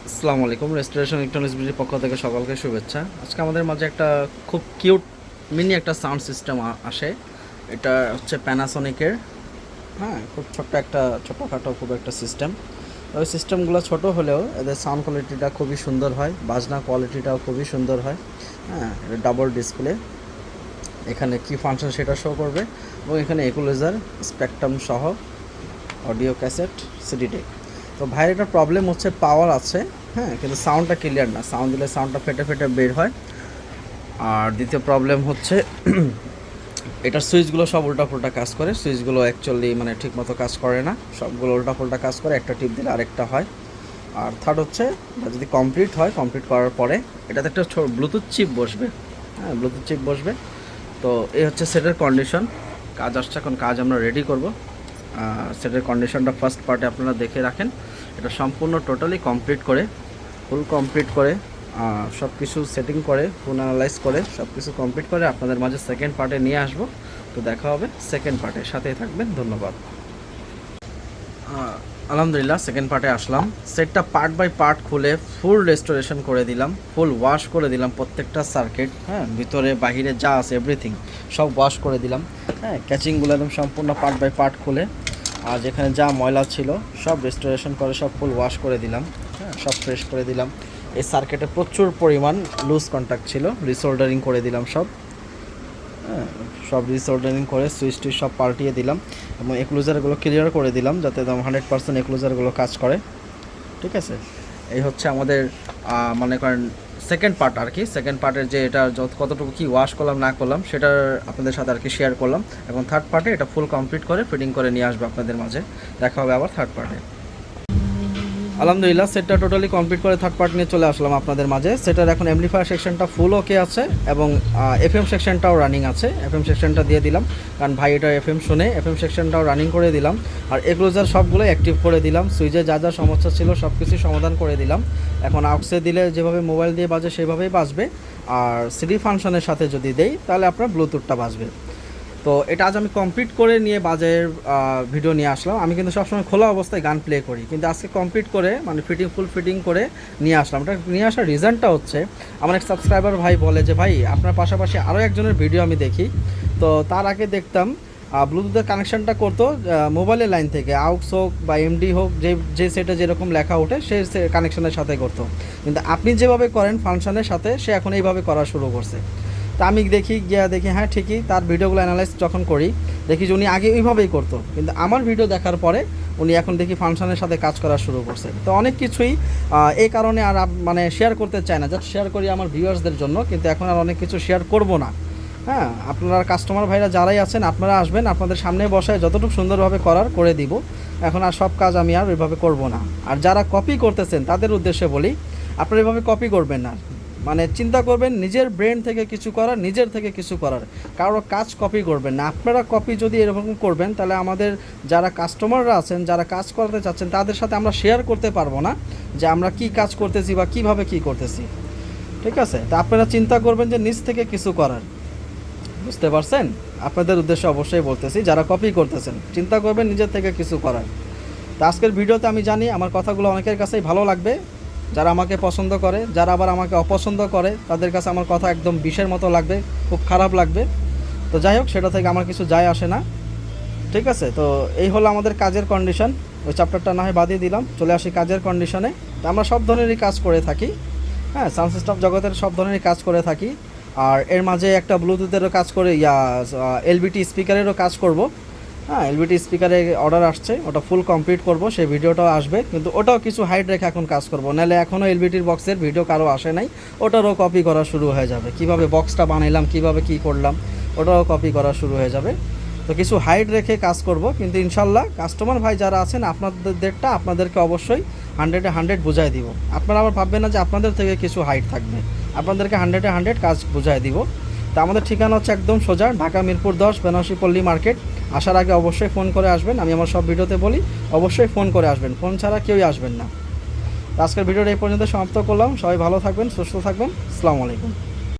আসসালামু আলাইকুম। Restoration electronics বিডির পক্ষ থেকে সকলকে শুভেচ্ছা। আজকে আমাদের মাঝে একটা খুব কিউট মিনি একটা সাউন্ড সিস্টেম আসে। এটা হচ্ছে প্যানাসোনিকের। হ্যাঁ, খুব ছোট্ট একটা ছোটোখাটো খুব একটা সিস্টেম। ওই সিস্টেমগুলো ছোট হলেও এদের সাউন্ড কোয়ালিটিটা খুবই সুন্দর হয়, বাজনা কোয়ালিটিটাও খুবই সুন্দর হয়। হ্যাঁ, এটা ডাবল ডিসপ্লে, এখানে কি ফাংশন সেটা শো করবে এবং এখানে ইকুয়ালাইজার, স্পেকট্রাম সহ অডিও ক্যাসেট, সিডি ডেক। তো ভাইয়ের একটা প্রবলেম হচ্ছে পাওয়ার আছে, হ্যাঁ, কিন্তু সাউন্ডটা ক্লিয়ার না। সাউন্ড দিলে সাউন্ডটা ফেটে ফেটে বের হয়। আর দ্বিতীয় প্রবলেম হচ্ছে এটার সুইচগুলো সব উল্টাপুল্টা কাজ করে। সুইচগুলো অ্যাকচুয়ালি মানে ঠিকমতো কাজ করে না, সবগুলো উল্টাপুল্টা কাজ করে, একটা টিপ দিলে আরেকটা হয়। আর থার্ড হচ্ছে যদি কমপ্লিট হয়, কমপ্লিট করার পরে এটাতে একটা ব্লুটুথ চিপ বসবে। হ্যাঁ, ব্লুটুথ চিপ বসবে। তো এই হচ্ছে সেটের কন্ডিশন। কাজ আসছে, এখন কাজ আমরা রেডি করব। সেটের কন্ডিশনটা ফার্স্ট পার্টে আপনারা দেখে রাখেন। এটা সম্পূর্ণ টোটালি কমপ্লিট করে, ফুল কমপ্লিট করে, সব কিছু সেটিং করে, ফুল অ্যানালাইজ করে, সব কিছু কমপ্লিট করে আপনাদের মাঝে সেকেন্ড পার্টে নিয়ে আসবো। তো দেখা হবে সেকেন্ড পার্টে, সাথেই থাকবেন। ধন্যবাদ। আলহামদুলিল্লাহ, সেকেন্ড পার্টে আসলাম। সেটটা পার্ট বাই পার্ট খুলে ফুল রেস্টোরেশন করে দিলাম, ফুল ওয়াশ করে দিলাম প্রত্যেকটা সার্কিট। হ্যাঁ, ভিতরে বাহিরে যা আছে এভরিথিং সব ওয়াশ করে দিলাম। হ্যাঁ, ক্যাচিংগুলো একদম সম্পূর্ণ পার্ট বাই পার্ট খুলে, আর যেখানে যা ময়লা ছিল সব রেস্টোরেশন করে সব ফুল ওয়াশ করে দিলাম। হ্যাঁ, সব ফ্রেশ করে দিলাম। এই সার্কিটে প্রচুর পরিমাণ লুজ কন্ট্যাক্ট ছিল, রিসোল্ডারিং করে দিলাম সব। হ্যাঁ, সব রিসোল্ডারিং করে সুইচ টুইচ সব পাল্টিয়ে দিলাম এবং এক্লুজারগুলো ক্লিয়ার করে দিলাম যাতে একদম 100% এক্লুজারগুলো কাজ করে। ঠিক আছে, এই হচ্ছে আমাদের মনে করেন সেকেন্ড পার্ট আর কি। সেকেন্ড পার্টের যে এটা কতটুকু কি ওয়াশ করলাম না করলাম সেটার আপনাদের সাথে আর কি শেয়ার করলাম। এবং থার্ড পার্টে এটা ফুল কমপ্লিট করে ফিটিং করে নিয়ে আসবো আপনাদের মাঝে। দেখা হবে আবার থার্ড পার্টে। আলহামদুলিল্লাহ, সেটটা টোটালি কমপ্লিট করে থার্ড পার্ট নিয়ে চলে আসলাম আপনাদের মাঝে। সেটার এখন এমপ্লিফায়ার সেকশনটা ফুল ওকে আছে এবং এফএম সেকশনটাও রানিং আছে। এফএম সেকশনটা দিয়ে দিলাম, কারণ ভাই এটা এফএম শুনে। এফএম সেকশনটাও রানিং করে দিলাম। আর এক্লোজার সবগুলো অ্যাক্টিভ করে দিলাম। সুইচে যা যা সমস্যা ছিল সব কিছু সমাধান করে দিলাম। এখন আউটসে দিলে যেভাবে মোবাইল দিয়ে বাজে সেভাবেই বাজবে। আর সিডি ফাংশনের সাথে যদি দেই তাহলে আপনার ব্লুটুথটা বাজবে। তো এটা আজ আমি কমপ্লিট করে নিয়ে বাজারের ভিডিও নিয়ে আসলাম। আমি কিন্তু সবসময় খোলা অবস্থায় গান প্লে করি, কিন্তু আজকে কমপ্লিট করে মানে ফুল ফিটিং করে নিয়ে আসলাম। এটা নিয়ে আসার রিজনটা হচ্ছে আমার এক সাবস্ক্রাইবার ভাই বলে যে ভাই আপনার পাশাপাশি আরও একজনের ভিডিও আমি দেখি। তো তার আগে দেখতাম ব্লুটুথের কানেকশানটা করতো মোবাইলের লাইন থেকে, আউক্স হোক বা এমডি হোক, যে সেটে যেরকম লেখা ওঠে সেই কানেকশানের সাথে করতো। কিন্তু আপনি যেভাবে করেন ফাংশনের সাথে, সে এখন এইভাবে করা শুরু করছে। তা আমি দেখি হ্যাঁ ঠিকই, তার ভিডিওগুলো অ্যানালাইজ যখন করি দেখি যে উনি আগে ওইভাবেই করতো, কিন্তু আমার ভিডিও দেখার পরে উনি এখন দেখি ফাংশনের সাথে কাজ করা শুরু করছে। তো অনেক কিছুই এই কারণে আর মানে শেয়ার করতে চায় না, জাস্ট শেয়ার করি আমার ভিউয়ার্সদের জন্য, কিন্তু এখন আর অনেক কিছু শেয়ার করব না। হ্যাঁ, আপনারা কাস্টমার ভাইরা যারাই আছেন আপনারা আসবেন, আপনাদের সামনে বসায় যতটুকু সুন্দরভাবে করার করে দিব। এখন আর সব কাজ আমি আর ওইভাবে করব না। আর যারা কপি করতেছেন তাদের উদ্দেশ্যে বলি, আপনারা এভাবে কপি করবেন না। মানে চিন্তা করবেন নিজের ব্রেন থেকে কিছু করার, নিজের থেকে কিছু করার, কারো কাজ কপি করবেন না। আপনারা কপি যদি এরকম করবেন তাহলে আমাদের যারা কাস্টমাররা আছেন, যারা কাজ করতে চাচ্ছেন, তাদের সাথে আমরা শেয়ার করতে পারবো না যে আমরা কি কাজ করতেছি বা কিভাবে কি করতেছি। ঠিক আছে, তা আপনারা চিন্তা করবেন যে নিজ থেকে কিছু করার। বুঝতে পারছেন? আপনাদের উদ্দেশ্যে অবশ্যই বলতেছি, যারা কপি করতেছেন চিন্তা করবেন নিজের থেকে কিছু করার। তো আজকের ভিডিওতে আমি জানি আমার কথাগুলো অনেকের কাছেই ভালো লাগবে, যারা আমাকে পছন্দ করে। যারা আবার আমাকে অপছন্দ করে তাদের কাছে আমার কথা একদম বিষের মতো লাগবে, খুব খারাপ লাগবে। তো যাই হোক, সেটা থেকে আমার কিছু যায় আসে না। ঠিক আছে, তো এই হলো আমাদের কাজের কন্ডিশন। ওই চ্যাপ্টারটা না হয় বাদিয়ে দিলাম, চলে আসি কাজের কন্ডিশনে। তো আমরা সব ধরনেরই কাজ করে থাকি। হ্যাঁ, সাউন্ড সিস্টেম জগতের সব ধরনেরই কাজ করে থাকি। আর এর মাঝে একটা ব্লুটুথেরও কাজ করে, এলবিটি স্পিকারেরও কাজ করব। হ্যাঁ, এলবিটি স্পিকারে অর্ডার আসছে, ওটা ফুল কমপ্লিট করব, সেই ভিডিওটাও আসবে। কিন্তু ওটাও কিছু হাইড রেখে এখন কাজ করব, নাহলে এখনও এলবিটির বক্সের ভিডিও কারো আসে নাই, ওটারও কপি করা শুরু হয়ে যাবে। কিভাবে বক্সটা বানাইলাম, কিভাবে কি করলাম, ওটাও কপি করা শুরু হয়ে যাবে। তো কিছু হাইড রেখে কাজ করব, কিন্তু ইনশাল্লাহ কাস্টমার ভাই যারা আছেন আপনাদেরটা আপনাদেরকে অবশ্যই 100-100 বুঝাই দিব। আপনারা আবার ভাববেন না যে আপনাদের থেকে কিছু হাইড থাকবে, আপনাদেরকে 100-100 কাজ বুঝাই দিব। তা আমাদের ঠিকানা হচ্ছে একদম সোজা, ঢাকা মিরপুর 10 বেনারসি পল্লী মার্কেট। আসার আগে অবশ্যই ফোন করে আসবেন, আমি আমার সব ভিডিওতে বলি অবশ্যই ফোন করে আসবেন, ফোন ছাড়া কেউই আসবেন না। আজকের ভিডিওটা এই পর্যন্ত সমাপ্ত করলাম। সবাই ভালো থাকবেন, সুস্থ থাকবেন। আসসালামু আলাইকুম।